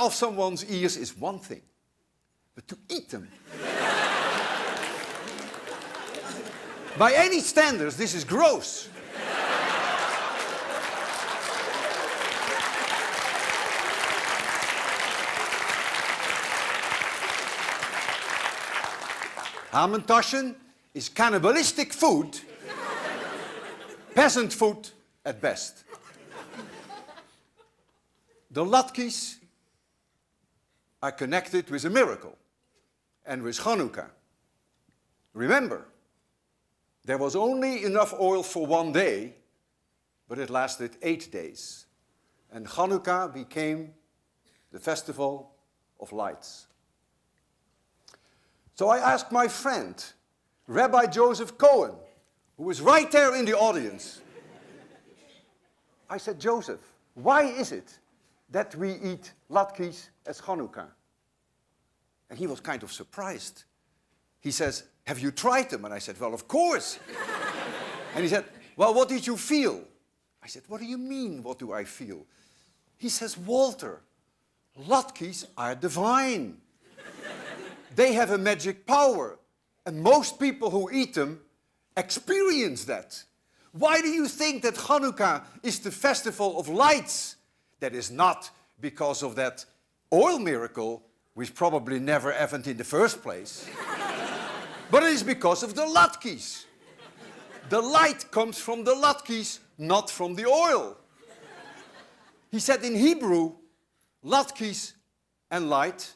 off someone's ears is one thing, but to eat them. By any standards, this is gross. Hamentashen is cannibalistic food, peasant food at best. The latkes are connected with a miracle and with Hanukkah. Remember, there was only enough oil for one day, but it lasted 8 days. And Hanukkah became the festival of lights. So I asked my friend, Rabbi Joseph Cohen, who was right there in the audience. I said, Joseph, why is it that we eat latkes as Hanukkah? And he was kind of surprised. He says, have you tried them? And I said, well, of course. And he said, well, what did you feel? I said, what do you mean, what do I feel? He says, Walter, latkes are divine. They have a magic power. And most people who eat them experience that. Why do you think that Hanukkah is the festival of lights? That is not because of that oil miracle, which probably never happened in the first place. But it is because of the latkes. The light comes from the latkes, not from the oil. He said in Hebrew, latkes and light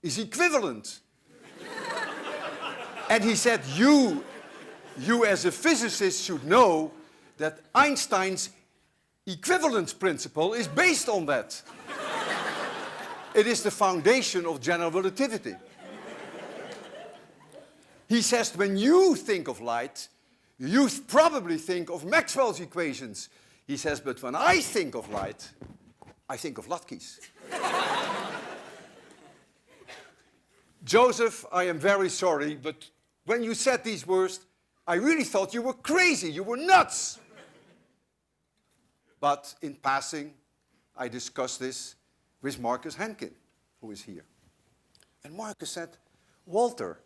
is equivalent. And he said, you as a physicist should know that Einstein's equivalence principle is based on that. It is the foundation of general relativity. He says, when you think of light, you probably think of Maxwell's equations. He says, but when I think of light, I think of latkes. Joseph, I am very sorry, but when you said these words, I really thought you were crazy, you were nuts. But in passing, I discussed this with Marcus Henkin, who is here. And Marcus said, Walter,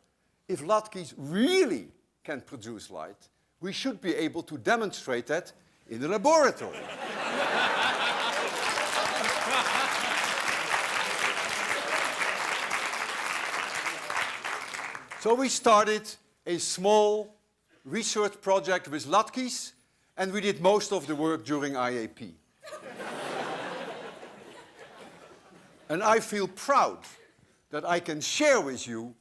if latkes really can produce light, we should be able to demonstrate that in the laboratory. So we started a small research project with latkes, and we did most of the work during IAP. And I feel proud that I can share with you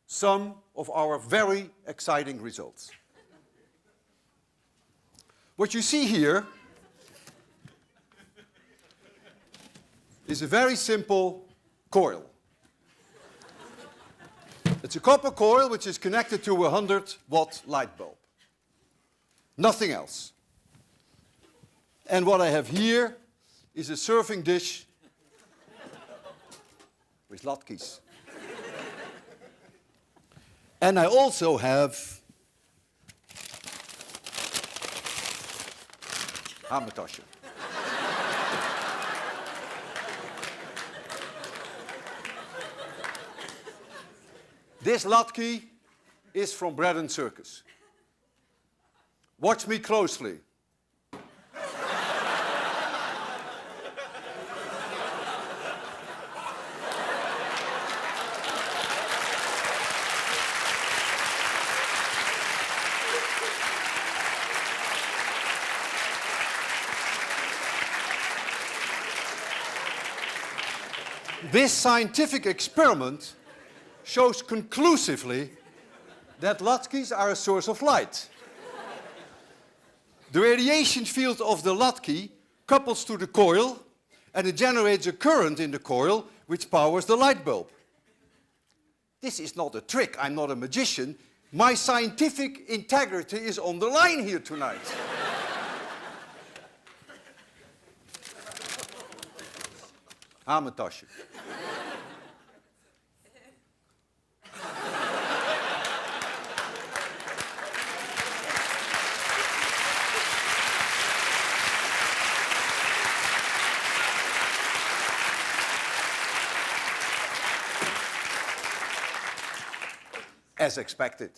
some of our very exciting results. What you see here is a very simple coil. It's a copper coil which is connected to a 100-watt light bulb. Nothing else. And what I have here is a serving dish with latkes. And I also have Hamentashen. This latke is from Bread and Circus. Watch me closely. This scientific experiment shows conclusively that latkes are a source of light. The radiation field of the latke couples to the coil, and it generates a current in the coil which powers the light bulb. This is not a trick. I'm not a magician. My scientific integrity is on the line here tonight. Hamentashen. as expected.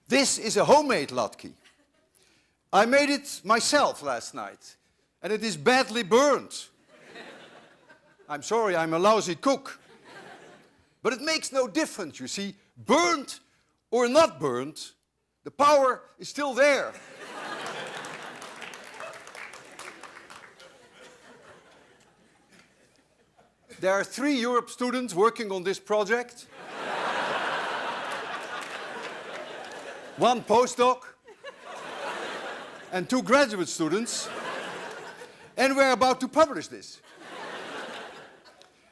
This is a homemade latke. I made it myself last night, and it is badly burned. I'm sorry, I'm a lousy cook. But it makes no difference, you see. Burned or not burned, the power is still there. There are 3 Europe students working on this project. 1 postdoc and 2 graduate students. And we're about to publish this.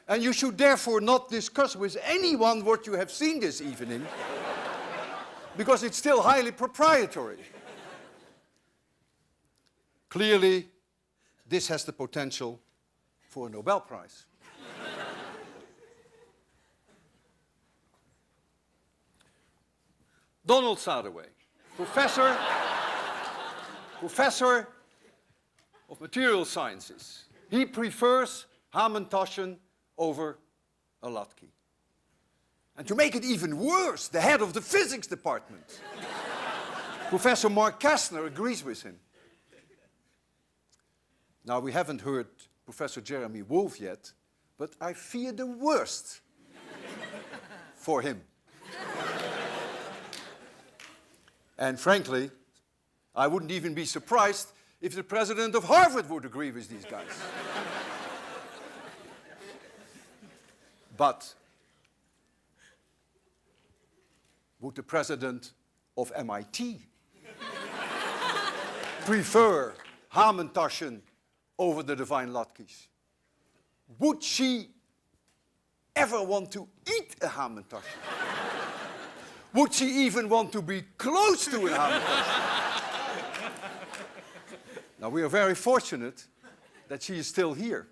And you should therefore not discuss with anyone what you have seen this evening, because it's still highly proprietary. Clearly, this has the potential for a Nobel Prize. Donald Sadoway, professor of material sciences. He prefers Hamentashen over a latke. And to make it even worse, the head of the physics department, Professor Mark Kastner, agrees with him. Now, we haven't heard Professor Jeremy Wolff yet, but I fear the worst for him. And frankly, I wouldn't even be surprised if the president of Harvard would agree with these guys. But would the president of MIT prefer Hamentashen over the divine latkes? Would she ever want to eat a Hamentashen? Would she even want to be close to a Hamentashen? Now, we are very fortunate that she is still here.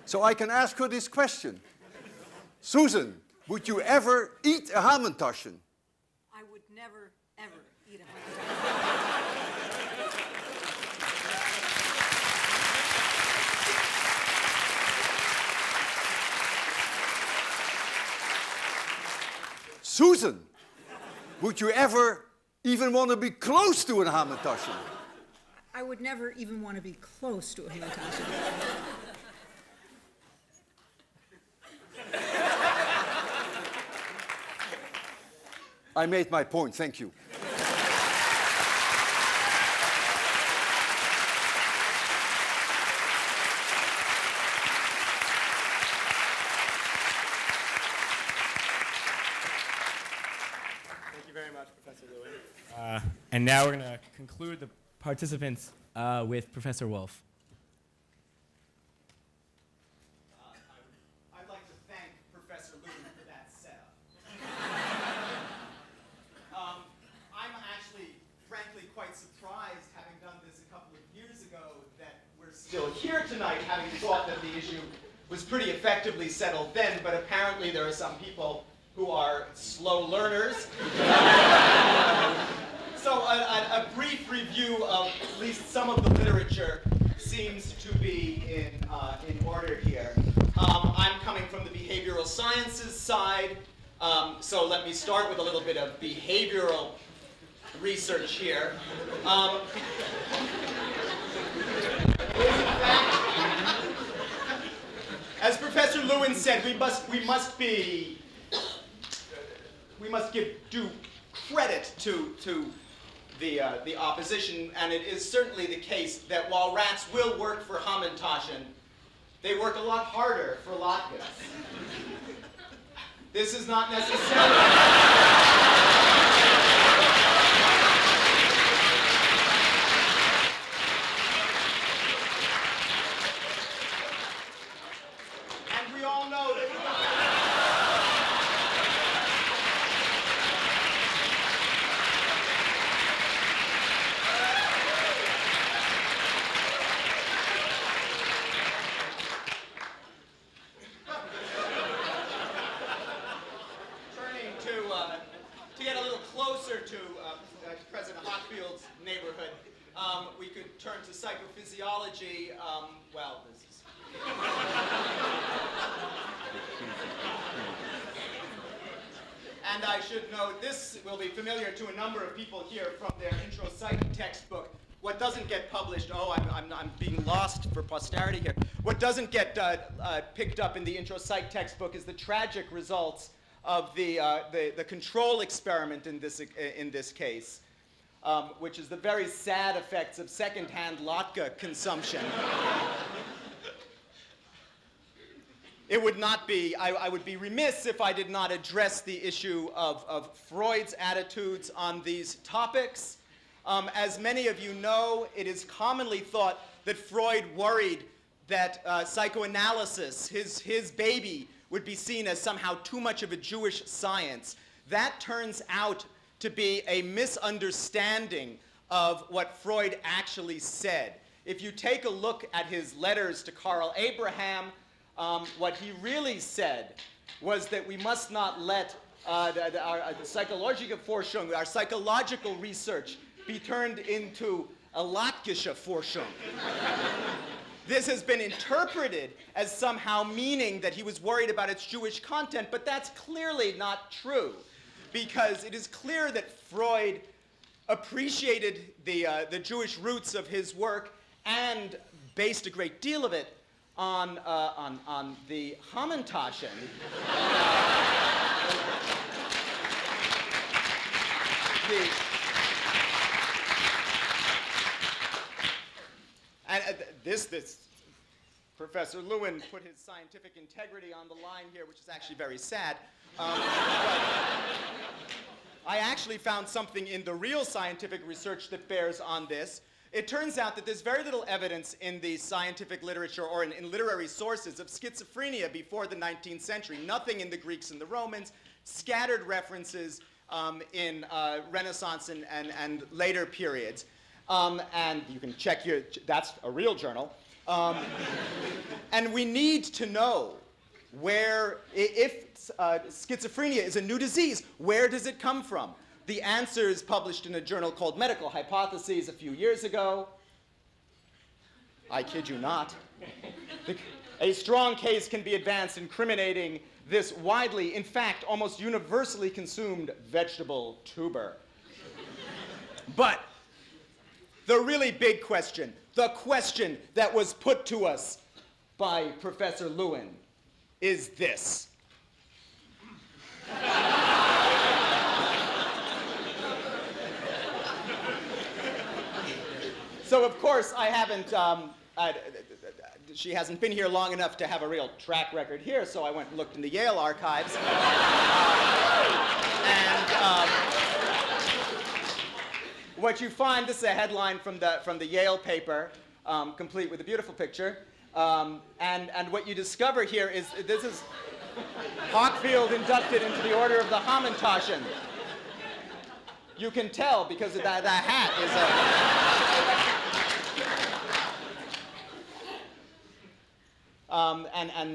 So I can ask her this question. Susan, would you ever eat a Hamentashen? I would never, ever eat a Hamentashen. Susan, would you ever even want to be close to a Hamentashen? I would never even want to be close to a Hamentashen. I made my point, thank you. Thank you very much, Professor Lewin. And now we're going to conclude the participants with Professor Wolff. I'd like to thank Professor Lewin for that setup. I'm actually, frankly, quite surprised, having done this a couple of years ago, that we're still here tonight, having thought that the issue was pretty effectively settled then, but apparently there are some people who are slow learners. So a brief review of at least some of the literature seems to be in order here. I'm coming from the behavioral sciences side, so let me start with a little bit of behavioral research here. As Professor Lewin said, we must give due credit to the opposition, and it is certainly the case that while rats will work for Hamentashen, they work a lot harder for latkes. This is not necessarily... And we all know that... To get a little closer to President Hockfield's neighborhood, we could turn to psychophysiology. Well, this is... And I should note, this will be familiar to a number of people here from their intro psych textbook. What doesn't get published, I'm being lost for posterity here. What doesn't get picked up in the intro psych textbook is the tragic results of the control experiment in this case, which is the very sad effects of secondhand Latke consumption. It would not be, I would be remiss if I did not address the issue of Freud's attitudes on these topics. As many of you know, it is commonly thought that Freud worried that psychoanalysis, his baby, would be seen as somehow too much of a Jewish science. That turns out to be a misunderstanding of what Freud actually said. If you take a look at his letters to Karl Abraham, what he really said was that we must not let our psychological Forschung, our psychological research, be turned into a Latkische Forschung. This has been interpreted as somehow meaning that he was worried about its Jewish content, but that's clearly not true, because it is clear that Freud appreciated the Jewish roots of his work and based a great deal of it on the Hamentashen. This Professor Lewin put his scientific integrity on the line here, which is actually very sad. I actually found something in the real scientific research that bears on this. It turns out that there's very little evidence in the scientific literature or in literary sources of schizophrenia before the 19th century. Nothing in the Greeks and the Romans, scattered references in Renaissance and later periods. And you can check that's a real journal. And we need to know where, if schizophrenia is a new disease, where does it come from? The answer is published in a journal called Medical Hypotheses a few years ago. I kid you not. A strong case can be advanced incriminating this widely, in fact, almost universally consumed vegetable tuber. But the really big question, the question that was put to us by Professor Lewin, is this. So, of course, I haven't, she hasn't been here long enough to have a real track record here, so I went and looked in the Yale archives. What you find, this is a headline from the Yale paper, complete with a beautiful picture. And what you discover here is, this is Hockfield inducted into the Order of the Hamentashen. You can tell because the hat is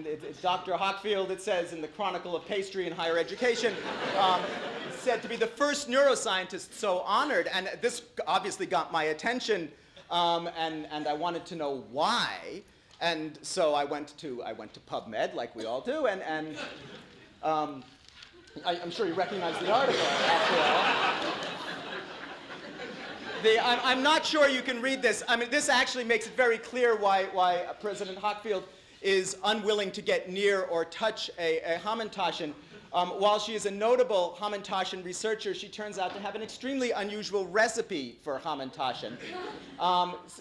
it's Dr. Hockfield, it says in the Chronicle of Pastry and Higher Education, said to be the first neuroscientist so honored, and this obviously got my attention, and I wanted to know why, and so I went to PubMed, like we all do, and I'm sure you recognize the article, after all. I'm not sure you can read this. I mean, this actually makes it very clear why President Hockfield is unwilling to get near or touch a Hamentashen. While she is a notable Hamentashen researcher, she turns out to have an extremely unusual recipe for Hamentashen.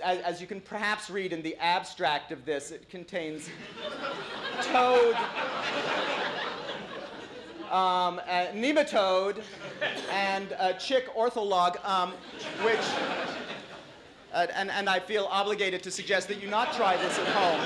As you can perhaps read in the abstract of this, it contains toad, nematode, and chick ortholog, which, and I feel obligated to suggest that you not try this at home.